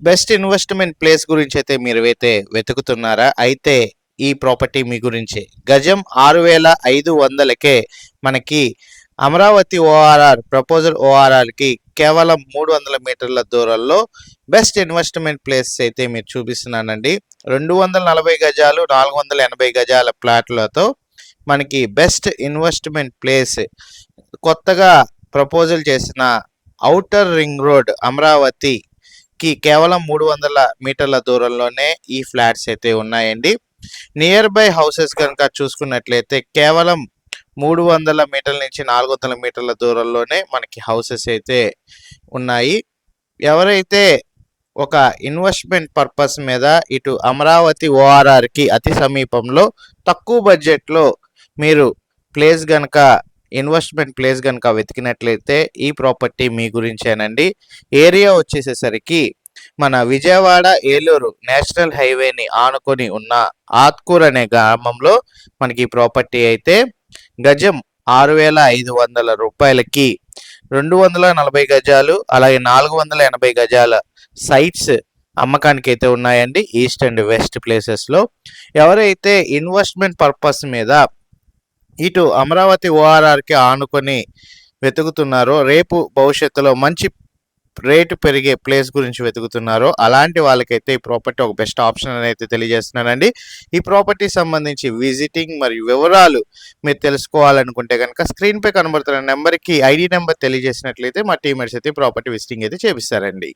Best investment place గురించి అయితే మీరు అయితే వెతుకుతున్నారా? అయితే ఈ ప్రాపర్టీ మీ గురించి గజం 6,500కే మనకి అమరావతి ఓఆర్ఆర్ ప్రపోజల్ ఓఆర్ఆర్కి కేవలం 300 మీటర్ల దూరంలో బెస్ట్ ఇన్వెస్ట్మెంట్ ప్లేస్ అయితే మీరు చూపిస్తున్నానండి. 240 గజాలు 480 గజాల ప్లాట్లతో మనకి బెస్ట్ ఇన్వెస్ట్మెంట్ ప్లేస్ కొత్తగా ప్రపోజల్ చేసిన ఔటర్ రింగ్ రోడ్ అమరావతికి కేవలం 300 మీటర్ల దూరంలోనే ఈ ఫ్లాట్స్ అయితే ఉన్నాయండి. నియర్ బై హౌసెస్ కనుక చూసుకున్నట్లయితే కేవలం 300 మీటర్ల నుంచి 400 మీటర్ల దూరంలోనే మనకి హౌసెస్ అయితే ఉన్నాయి. ఎవరైతే ఒక ఇన్వెస్ట్మెంట్ పర్పస్ మీద ఇటు అమరావతి ఓఆర్ఆర్కి అతి సమీపంలో తక్కువ బడ్జెట్లో మీరు ప్లేస్ కనుక ఇన్వెస్ట్మెంట్ ప్లేస్ కనుక వెతికినట్లయితే ఈ ప్రాపర్టీ మీ గురించేనండి. ఏరియా వచ్చేసేసరికి మన విజయవాడ ఏలూరు నేషనల్ హైవేని ఆనుకొని ఉన్న ఆత్కూర్ అనే గ్రామంలో మనకి ఈ ప్రాపర్టీ అయితే గజం 6,500 రూపాయలకి 240 గజాలు అలాగే 480 గజాల సైట్స్ అమ్మకానికి అయితే ఉన్నాయండి ఈస్ట్ అండ్ వెస్ట్ ప్లేసెస్లో. ఎవరైతే ఇన్వెస్ట్మెంట్ పర్పస్ మీద ఇటు అమరావతి ఓఆర్ఆర్కి ఆనుకొని వెతుకుతున్నారో, రేపు భవిష్యత్తులో మంచి రేటు పెరిగే ప్లేస్ గురించి వెతుకుతున్నారో అలాంటి వాళ్ళకైతే ఈ ప్రాపర్టీ ఒక బెస్ట్ ఆప్షన్ అని అయితే తెలియజేస్తున్నానండి. ఈ ప్రాపర్టీ సంబంధించి విజిటింగ్ మరియు వివరాలు మీరు తెలుసుకోవాలనుకుంటే కనుక స్క్రీన్పై కనబడుతున్న నెంబర్కి ఐడి నెంబర్ తెలియజేసినట్లయితే మా టీమర్స్ అయితే ప్రాపర్టీ విజిటింగ్ అయితే చేపిస్తారండి.